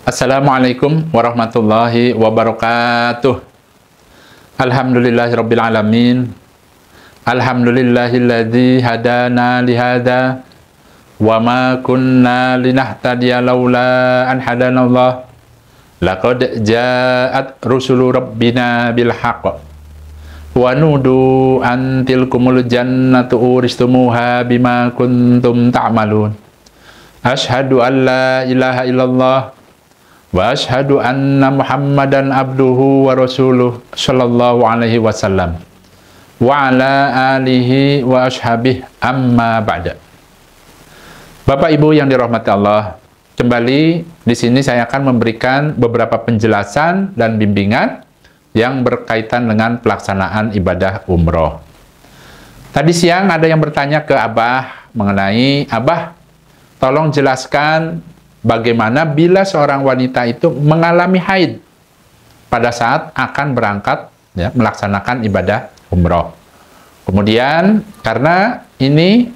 Assalamualaikum warahmatullahi wabarakatuh. Alhamdulillahirabbil alamin. Alhamdulillahilladzi hadana lihada wa ma kunna linahtadiya laula an hadanallah. Laqad ja'at rusulu rabbina bil haqq. Wa nudu an tilkumul jannatu uristumuha bima kuntum ta'malun. Asyhadu an la ilaha illallah wa asyhadu anna Muhammadan abduhu wa rasuluh sallallahu alaihi wasallam wa ala alihi wa ashabihi amma ba'da. Bapak Ibu yang dirahmati Allah, kembali di sini saya akan memberikan beberapa penjelasan dan bimbingan yang berkaitan dengan pelaksanaan ibadah umroh. Tadi siang ada yang bertanya ke Abah mengenai, Abah, tolong jelaskan bagaimana bila seorang wanita itu mengalami haid pada saat akan berangkat melaksanakan ibadah umroh. Kemudian karena ini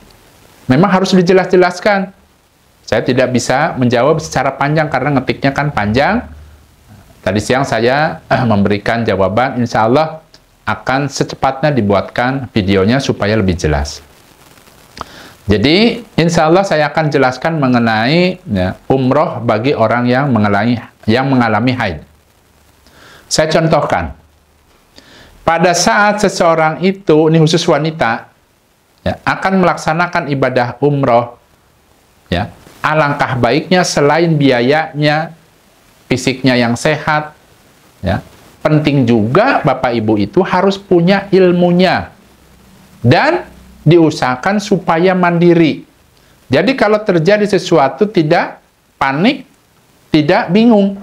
memang harus dijelas-jelaskan, saya tidak bisa menjawab secara panjang karena ngetiknya kan panjang. Tadi siang saya memberikan jawaban, insya Allah akan secepatnya dibuatkan videonya supaya lebih jelas. Jadi, insya Allah saya akan jelaskan mengenai umroh bagi orang yang mengalami haid. Saya contohkan, pada saat seseorang itu, ini khusus wanita, akan melaksanakan ibadah umroh, alangkah baiknya selain biayanya, fisiknya yang sehat, penting juga Bapak Ibu itu harus punya ilmunya dan diusahakan supaya mandiri. Jadi kalau terjadi sesuatu tidak panik, tidak bingung,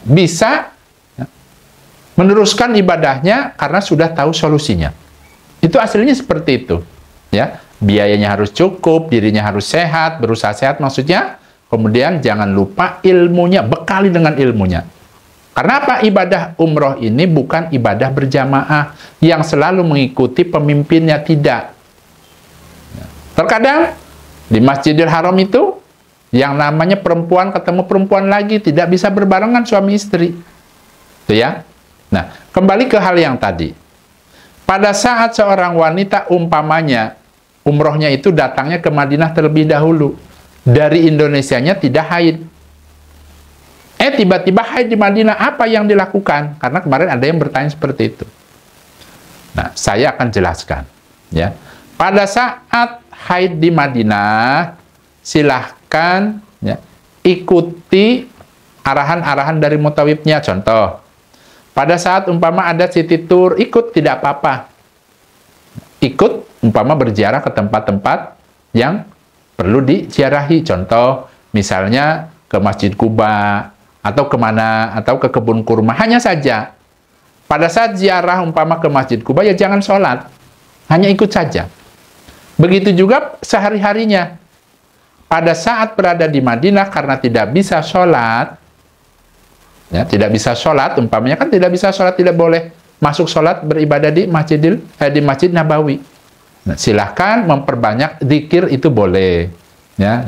bisa meneruskan ibadahnya karena sudah tahu solusinya. Itu aslinya seperti itu. Biayanya harus cukup, dirinya harus sehat, berusaha sehat maksudnya. Kemudian jangan lupa ilmunya, bekali dengan ilmunya. Karena apa? Ibadah umroh ini bukan ibadah berjamaah yang selalu mengikuti pemimpinnya, tidak. Terkadang di Masjidil Haram itu yang namanya perempuan ketemu perempuan lagi, tidak bisa berbarengan suami istri. Itu ya. Nah, kembali ke hal yang tadi. Pada saat seorang wanita umpamanya umrohnya itu datangnya ke Madinah terlebih dahulu, dari Indonesianya tidak haid. Tiba-tiba haid di Madinah, apa yang dilakukan? Karena kemarin ada yang bertanya seperti itu. Nah, saya akan jelaskan. Pada saat haid di Madinah, silahkan ikuti arahan-arahan dari mutawibnya. Contoh, pada saat umpama ada city tour, ikut tidak apa-apa. Ikut umpama berziarah ke tempat-tempat yang perlu diziarahi. Contoh, misalnya ke Masjid Kuba, atau kemana, atau ke kebun kurma. Hanya saja, pada saat ziarah umpama ke Masjid Kuba, ya jangan sholat. Hanya ikut saja. Begitu juga sehari-harinya. Pada saat berada di Madinah, karena tidak bisa sholat, tidak bisa sholat, umpamanya kan tidak bisa sholat, tidak boleh masuk sholat, beribadah di Masjid Nabawi. Nah, silahkan memperbanyak zikir, itu boleh.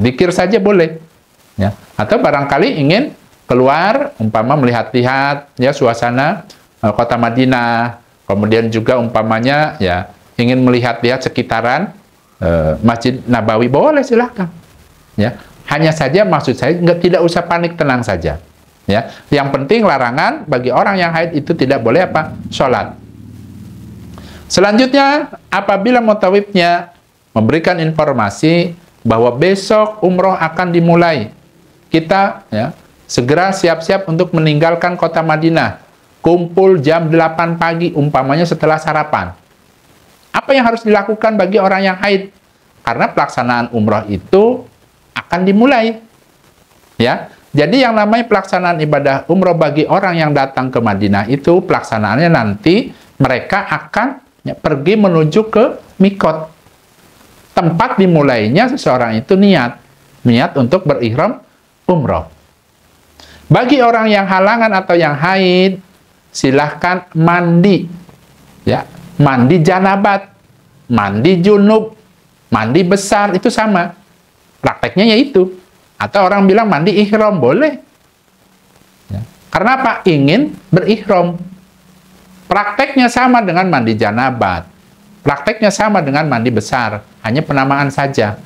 Zikir saja boleh. Atau barangkali ingin keluar, umpama melihat-lihat suasana kota Madinah, kemudian juga umpamanya ingin melihat-lihat sekitaran Masjid Nabawi, boleh, silahkan. Hanya saja maksud saya tidak usah panik, tenang saja. Yang penting larangan bagi orang yang haid itu tidak boleh apa? Sholat. Selanjutnya, apabila mutawibnya memberikan informasi bahwa besok umroh akan dimulai, kita segera siap-siap untuk meninggalkan kota Madinah. Kumpul jam 8 pagi, umpamanya setelah sarapan. Apa yang harus dilakukan bagi orang yang haid? Karena pelaksanaan umroh itu akan dimulai. Jadi yang namanya pelaksanaan ibadah umroh bagi orang yang datang ke Madinah itu, pelaksanaannya nanti mereka akan pergi menuju ke mikot. Tempat dimulainya seseorang itu niat untuk berihram umroh. Bagi orang yang halangan atau yang haid, silahkan mandi. Mandi janabat, mandi junub, mandi besar, itu sama. Prakteknya yaitu. Atau orang bilang mandi ihram, boleh. Karena apa? Ingin berihram. Prakteknya sama dengan mandi janabat. Prakteknya sama dengan mandi besar. Hanya penamaan saja.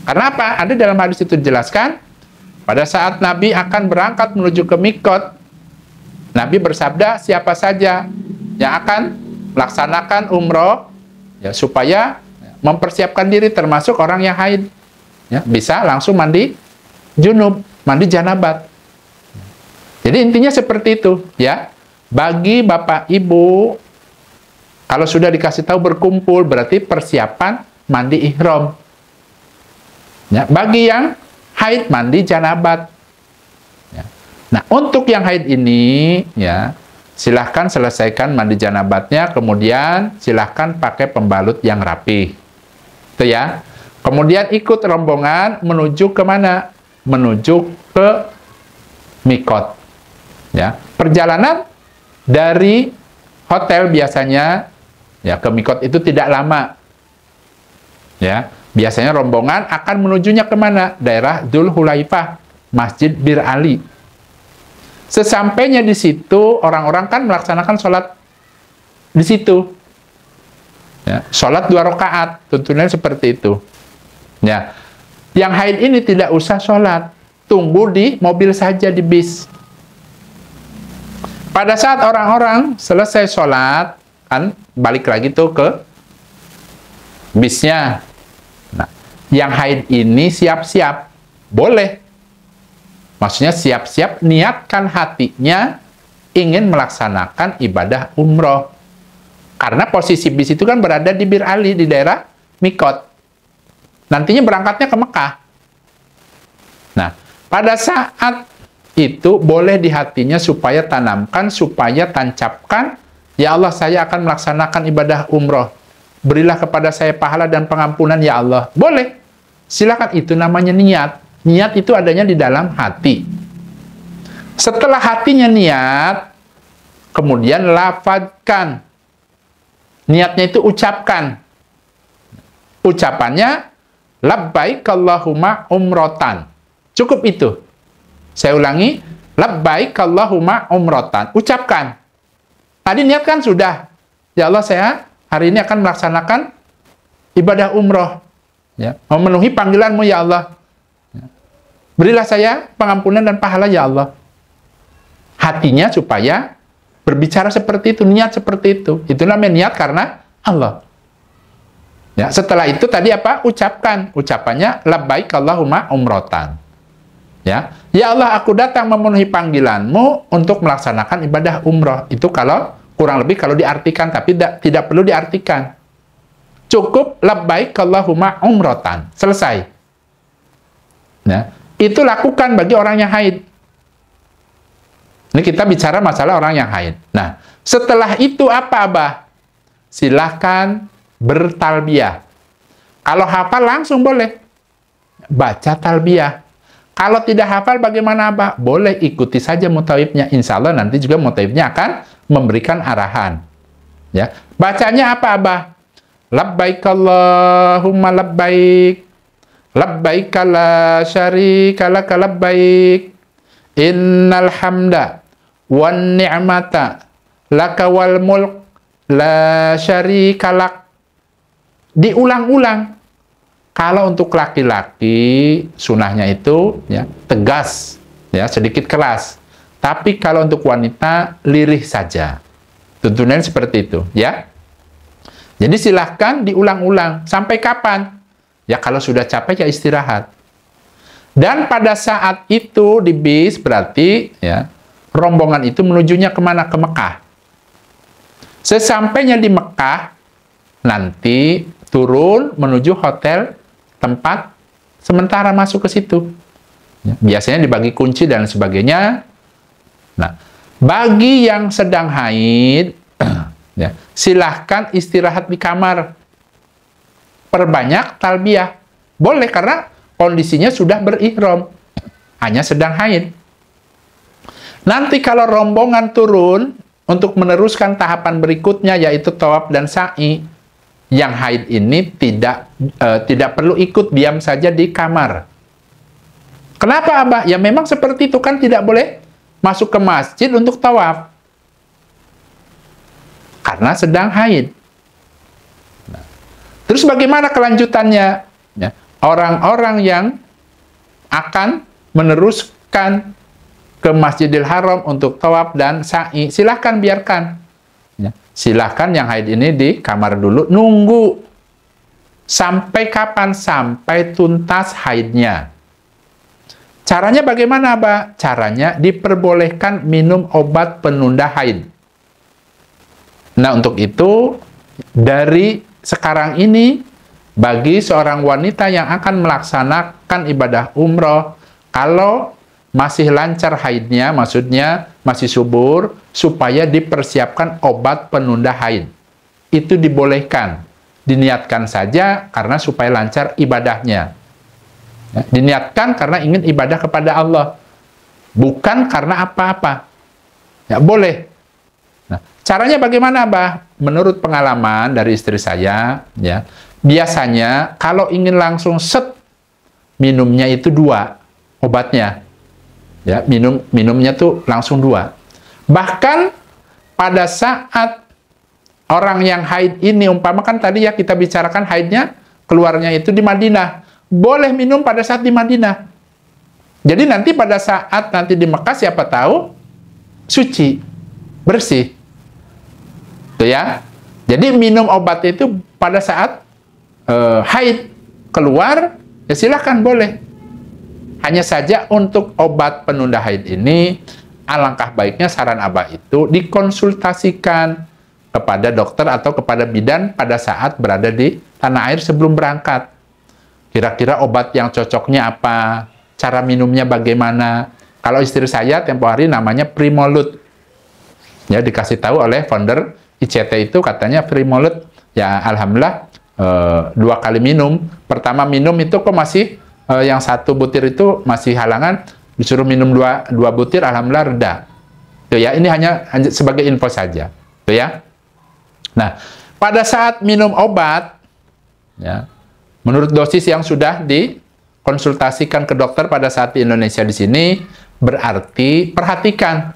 Karena apa? Ada dalam hadis itu dijelaskan, pada saat Nabi akan berangkat menuju ke Mikot, Nabi bersabda, siapa saja yang akan melaksanakan umroh, ya, supaya mempersiapkan diri, termasuk orang yang haid, ya, bisa langsung mandi junub, mandi janabat. Jadi intinya seperti itu, ya. Bagi Bapak Ibu, kalau sudah dikasih tahu berkumpul, berarti persiapan mandi ihram. Ya, bagi yang haid, mandi janabat. Ya. Nah, untuk yang haid ini, ya, silahkan selesaikan mandi janabatnya, kemudian silahkan pakai pembalut yang rapi. Itu ya. Kemudian ikut rombongan menuju ke mana? Menuju ke Mikot. Ya. Perjalanan dari hotel biasanya, ya, ke Mikot itu tidak lama. Ya, biasanya rombongan akan menujunya kemana? Daerah Dzul Hulaifah, Masjid Bir Ali. Sesampainya di situ, orang-orang kan melaksanakan sholat di situ. Ya, sholat 2 rakaat, tuntunan seperti itu. Ya, yang haid ini tidak usah sholat, tunggu di mobil saja, di bis. Pada saat orang-orang selesai sholat, kan balik lagi tuh ke bisnya. Nah, yang haid ini siap-siap, boleh. Maksudnya siap-siap, niatkan hatinya ingin melaksanakan ibadah umroh. Karena posisi bis itu kan berada di Bir Ali, di daerah Mikot. Nantinya berangkatnya ke Mekah. Nah, pada saat itu boleh di hatinya supaya tanamkan, supaya tancapkan, ya Allah, saya akan melaksanakan ibadah umroh. Berilah kepada saya pahala dan pengampunan, ya Allah. Boleh. Silakan, itu namanya niat. Niat itu adanya di dalam hati. Setelah hatinya niat, kemudian lafadzkan. Niatnya itu ucapkan. Ucapannya, labbaik Allahumma umrotan. Cukup itu. Saya ulangi, labbaik Allahumma umrotan. Ucapkan. Tadi niat kan sudah. Ya Allah, saya hari ini akan melaksanakan ibadah umroh. Ya, memenuhi panggilan-Mu, ya Allah. Ya. Berilah saya pengampunan dan pahala, ya Allah. Hatinya supaya berbicara seperti itu, niat seperti itu. Itu namanya niat karena Allah. Ya, setelah itu tadi apa? Ucapkan. Ucapannya, labbaik Allahumma umrotan. Ya, ya Allah, aku datang memenuhi panggilan-Mu untuk melaksanakan ibadah umroh. Itu kalau kurang lebih kalau diartikan, tapi tidak perlu diartikan. Cukup labbaik Allahumma umrotan. Selesai. Ya, itu lakukan bagi orang yang haid. Ini kita bicara masalah orang yang haid. Nah, setelah itu apa, Abah? Silahkan bertalbiyah. Kalau hafal langsung boleh. Baca talbiyah. Kalau tidak hafal bagaimana, Abah? Boleh ikuti saja mutawifnya. Insya Allah nanti juga mutawifnya akan memberikan arahan. Ya, bacanya apa, Abah? Labbaik Allahumma labbaik. Labbaik la syarika laka labbaik. Innal hamda wan ni'mata laka wal mulk la syarika lak. Diulang-ulang. Kalau untuk laki-laki, sunahnya itu ya tegas, ya sedikit keras. Tapi kalau untuk wanita, lirih saja. Tuntunan seperti itu, ya. Jadi silahkan diulang-ulang. Sampai kapan? Ya kalau sudah capek ya istirahat. Dan pada saat itu di bis berarti ya rombongan itu menujunya kemana? Ke Mekah. Sesampainya di Mekah, nanti turun menuju hotel tempat sementara masuk ke situ. Ya, biasanya dibagi kunci dan sebagainya. Nah, bagi yang sedang haid, ya, silahkan istirahat di kamar. Perbanyak talbiyah. Boleh karena kondisinya sudah berihram. Hanya sedang haid. Nanti kalau rombongan turun untuk meneruskan tahapan berikutnya yaitu tawaf dan sa'i, yang haid ini tidak perlu ikut, diam saja di kamar. Kenapa, Abah? Ya memang seperti itu kan, tidak boleh masuk ke masjid untuk tawaf karena sedang haid. Nah, terus bagaimana kelanjutannya? Ya, orang-orang yang akan meneruskan ke Masjidil Haram untuk tawaf dan sa'i, silahkan biarkan. Ya, silahkan yang haid ini di kamar dulu, nunggu sampai kapan? Sampai tuntas haidnya. Caranya bagaimana, Pak? Caranya diperbolehkan minum obat penunda haid. Nah, untuk itu, dari sekarang ini, bagi seorang wanita yang akan melaksanakan ibadah umroh, kalau masih lancar haidnya, maksudnya masih subur, supaya dipersiapkan obat penunda haid. Itu dibolehkan. Diniatkan saja karena supaya lancar ibadahnya. Ya, diniatkan karena ingin ibadah kepada Allah. Bukan karena apa-apa. Ya, boleh. Nah, caranya bagaimana, Bah? Menurut pengalaman dari istri saya, ya, biasanya kalau ingin langsung minumnya itu 2 obatnya. Ya, minumnya tuh langsung 2. Bahkan pada saat orang yang haid ini, umpama kan tadi ya kita bicarakan haidnya keluarnya itu di Madinah, boleh minum pada saat di Madinah. Jadi nanti pada saat nanti di Mekah siapa tahu suci, bersih. Tuh ya. Jadi minum obat itu pada saat haid keluar, ya silahkan boleh. Hanya saja untuk obat penunda haid ini, alangkah baiknya saran Abah itu dikonsultasikan kepada dokter atau kepada bidan pada saat berada di tanah air sebelum berangkat. Kira-kira obat yang cocoknya apa? Cara minumnya bagaimana? Kalau istri saya tempo hari namanya Primolut. Ya, dikasih tahu oleh founder ICT itu katanya Primolut. Ya, alhamdulillah 2 kali minum. Pertama minum itu kok masih yang 1 butir itu masih halangan, disuruh minum 2 butir, alhamdulillah reda. Tuh ya, ini hanya sebagai info saja. Tuh ya. Nah, pada saat minum obat, ya, menurut dosis yang sudah dikonsultasikan ke dokter pada saat di Indonesia di sini, berarti perhatikan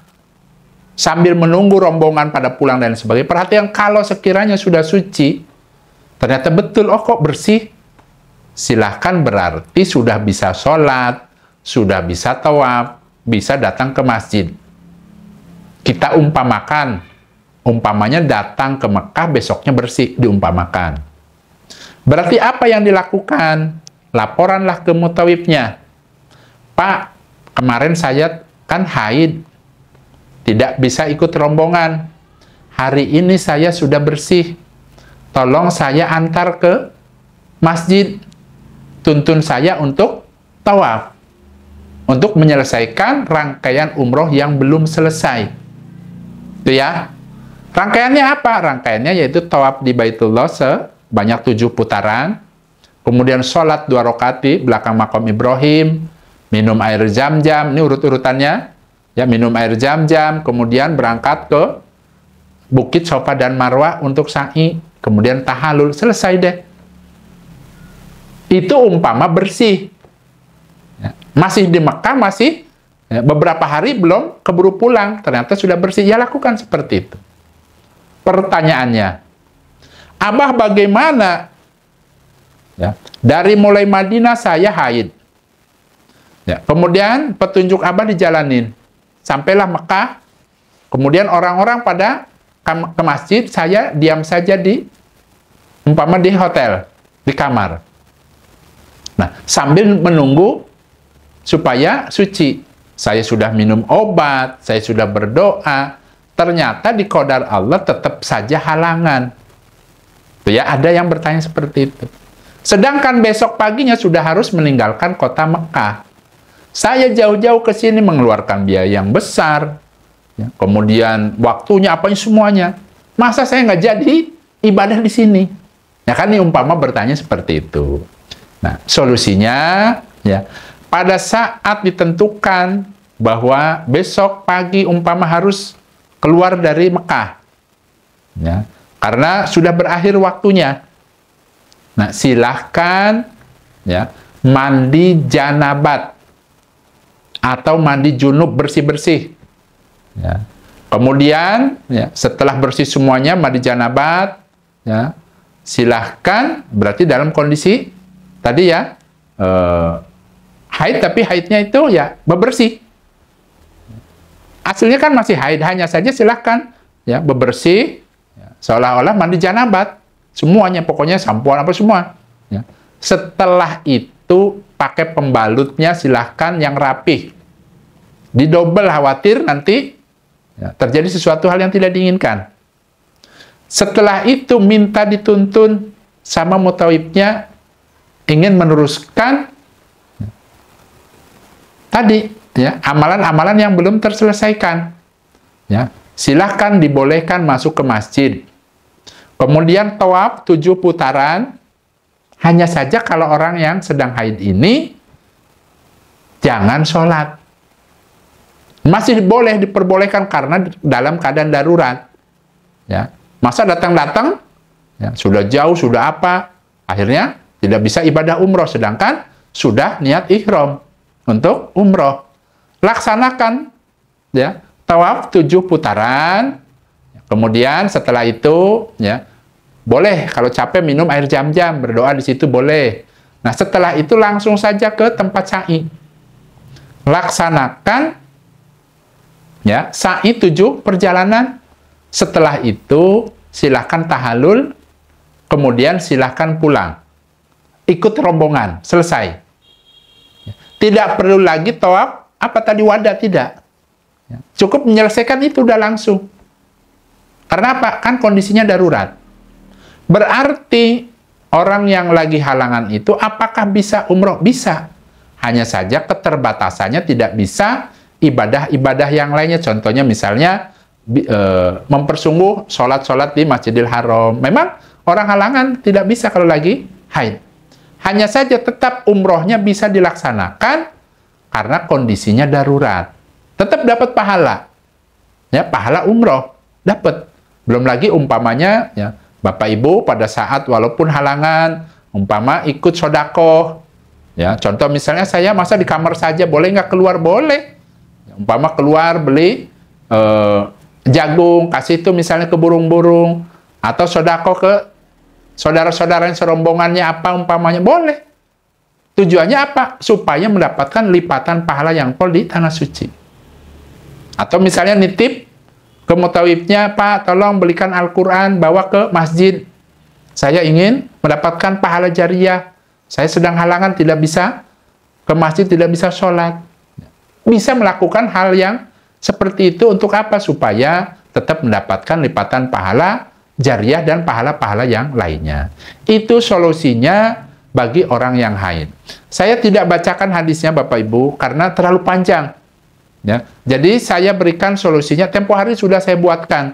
sambil menunggu rombongan pada pulang dan sebagainya. Perhatikan kalau sekiranya sudah suci, ternyata betul, oh kok bersih, silahkan berarti sudah bisa sholat, sudah bisa tawaf, bisa datang ke masjid. Kita umpamanya datang ke Mekah besoknya bersih, diumpamakan. Berarti apa yang dilakukan? Laporanlah ke mutawifnya. Pak, kemarin saya kan haid, tidak bisa ikut rombongan. Hari ini saya sudah bersih. Tolong saya antar ke masjid. Tuntun saya untuk tawaf. Untuk menyelesaikan rangkaian umroh yang belum selesai. Itu ya. Rangkaiannya apa? Rangkaiannya yaitu tawaf di Baitullah sebanyak 7 putaran. Kemudian sholat 2 rakaat di belakang makam Ibrahim. Minum air Zam-Zam. Ini urut-urutannya. Ya, minum air Zam-Zam, kemudian berangkat ke Bukit Safa dan Marwah untuk sa'i, kemudian tahallul, selesai deh. Itu umpama bersih. Ya, masih di Mekah, masih ya, beberapa hari belum keburu pulang, ternyata sudah bersih. Ya, lakukan seperti itu. Pertanyaannya, Abah bagaimana? Ya, dari mulai Madinah saya haid. Ya, kemudian petunjuk Abah dijalanin. Sampailah Mekah, kemudian orang-orang pada ke masjid, saya diam saja umpama di hotel, di kamar. Nah, sambil menunggu supaya suci. Saya sudah minum obat, saya sudah berdoa, ternyata di qadar Allah tetap saja halangan. Ya, ada yang bertanya seperti itu. Sedangkan besok paginya sudah harus meninggalkan kota Mekah. Saya jauh-jauh ke sini mengeluarkan biaya yang besar, ya, kemudian waktunya apanya semuanya. Masa saya nggak jadi ibadah di sini? Ya kan, ini umpama bertanya seperti itu. Nah, solusinya ya pada saat ditentukan bahwa besok pagi umpama harus keluar dari Mekah, ya, karena sudah berakhir waktunya. Nah, silahkan ya mandi janabat atau mandi junub bersih-bersih. Ya. Kemudian ya, setelah bersih semuanya mandi janabat, ya, silahkan berarti dalam kondisi tadi ya haid, tapi haidnya itu ya bebersih. Aslinya kan masih haid, hanya saja silahkan ya bebersih ya, seolah-olah mandi janabat semuanya, pokoknya sampoan apa semua. Ya. Setelah itu pakai pembalutnya silahkan yang rapih, didobel, khawatir nanti ya, terjadi sesuatu hal yang tidak diinginkan. Setelah itu minta dituntun sama mutawibnya ingin meneruskan tadi ya amalan-amalan yang belum terselesaikan. Ya, silahkan dibolehkan masuk ke masjid. Kemudian tawaf 7 putaran. Hanya saja kalau orang yang sedang haid ini jangan sholat. Masih boleh diperbolehkan karena dalam keadaan darurat. Ya, masa datang-datang ya, sudah jauh, sudah apa, akhirnya tidak bisa ibadah umroh, sedangkan sudah niat ihram untuk umroh. Laksanakan ya tawaf 7 putaran. Kemudian setelah itu ya boleh kalau capek minum air jam-jam, berdoa di situ boleh. Nah, setelah itu langsung saja ke tempat sa'i. Laksanakan ya sa'i 7 perjalanan. Setelah itu silahkan tahalul, kemudian silahkan pulang. Ikut rombongan, selesai. Tidak perlu lagi tawaf apa tadi wada, tidak. Cukup menyelesaikan itu udah langsung. Karena apa? Kan kondisinya darurat. Berarti orang yang lagi halangan itu apakah bisa umroh? Bisa. Hanya saja keterbatasannya tidak bisa ibadah-ibadah yang lainnya. Contohnya misalnya mempersungguh sholat-sholat di Masjidil Haram. Memang orang halangan tidak bisa kalau lagi haid. Hanya saja tetap umrohnya bisa dilaksanakan karena kondisinya darurat. Tetap dapat pahala. Ya, pahala umroh dapat. Belum lagi umpamanya ya Bapak Ibu pada saat walaupun halangan, umpama ikut sodakoh, ya contoh misalnya saya masa di kamar saja, boleh nggak keluar? Boleh. Umpama keluar beli jagung, kasih itu misalnya ke burung-burung, atau sodakoh ke saudara-saudara yang serombongannya apa umpamanya, boleh. Tujuannya apa? Supaya mendapatkan lipatan pahala yang pol di tanah suci. Atau misalnya nitip ke mutawibnya, Pak, tolong belikan Al-Quran, bawa ke masjid. Saya ingin mendapatkan pahala jariah. Saya sedang halangan, tidak bisa ke masjid, tidak bisa sholat. Bisa melakukan hal yang seperti itu untuk apa? Supaya tetap mendapatkan lipatan pahala jariah dan pahala-pahala yang lainnya. Itu solusinya bagi orang yang haid. Saya tidak bacakan hadisnya Bapak Ibu, karena terlalu panjang. Ya, jadi saya berikan solusinya. Tempo hari sudah saya buatkan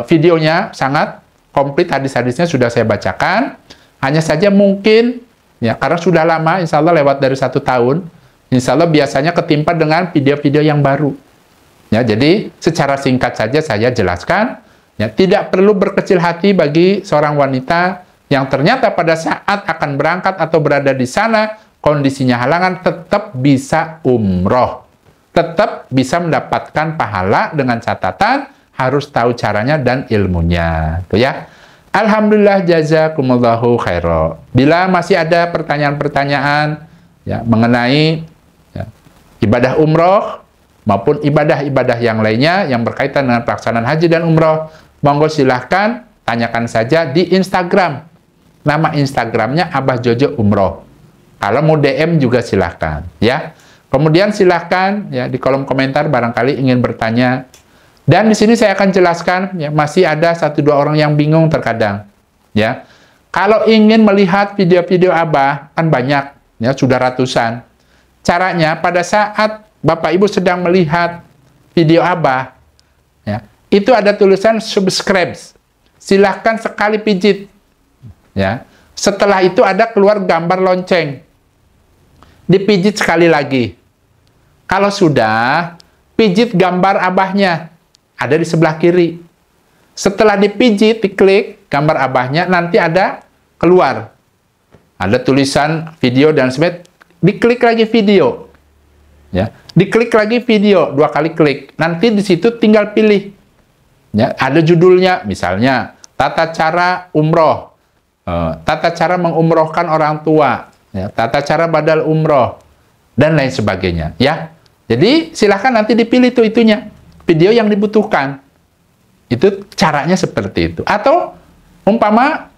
videonya, sangat komplit, hadis-hadisnya sudah saya bacakan. Hanya saja mungkin ya karena sudah lama, insya Allah lewat dari 1 tahun, insya Allah biasanya ketimpa dengan video-video yang baru. Ya, jadi secara singkat saja saya jelaskan. Ya, tidak perlu berkecil hati bagi seorang wanita yang ternyata pada saat akan berangkat atau berada di sana kondisinya halangan, tetap bisa umroh. Tetap bisa mendapatkan pahala dengan catatan harus tahu caranya dan ilmunya. Tuh ya. Alhamdulillah, jazakumullahu khairan. Bila masih ada pertanyaan-pertanyaan ya, mengenai ya, ibadah umroh maupun ibadah-ibadah yang lainnya yang berkaitan dengan pelaksanaan haji dan umroh, monggo silahkan tanyakan saja di Instagram. Nama Instagramnya Abah Jojo Umroh. Kalau mau DM juga silahkan ya. Kemudian silahkan ya di kolom komentar barangkali ingin bertanya. Dan di sini saya akan jelaskan ya, masih ada 1-2 orang yang bingung terkadang ya. Kalau ingin melihat video-video Abah kan banyak ya, sudah ratusan. Caranya pada saat Bapak Ibu sedang melihat video Abah ya, itu ada tulisan subscribe. Silahkan sekali pijit ya. Setelah itu ada keluar gambar lonceng. Dipijit sekali lagi. Kalau sudah, pijit gambar Abahnya. Ada di sebelah kiri. Setelah dipijit, diklik gambar Abahnya, nanti ada keluar. Ada tulisan video dan sebagainya. Diklik lagi video. Ya, diklik lagi video, 2 kali klik. Nanti di situ tinggal pilih. Ya, ada judulnya, misalnya tata cara umroh, tata cara mengumrohkan orang tua, ya, tata cara badal umroh, dan lain sebagainya. Ya, jadi silahkan nanti dipilih itunya, video yang dibutuhkan. Itu caranya seperti itu. Atau umpama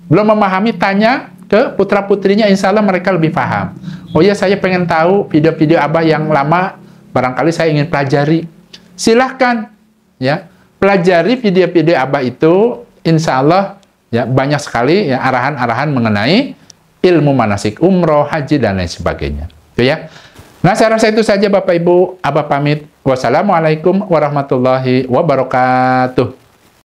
belum memahami, tanya ke putra-putrinya, insya Allah mereka lebih paham. Oh ya, saya pengen tahu video-video Abah yang lama, barangkali saya ingin pelajari. Silahkan, ya, pelajari video-video Abah itu, insya Allah ya, banyak sekali ya arahan-arahan mengenai ilmu manasik umroh, haji, dan lain sebagainya. Itu ya. Nah, saya rasa itu saja Bapak Ibu. Abah pamit. Wassalamualaikum warahmatullahi wabarakatuh.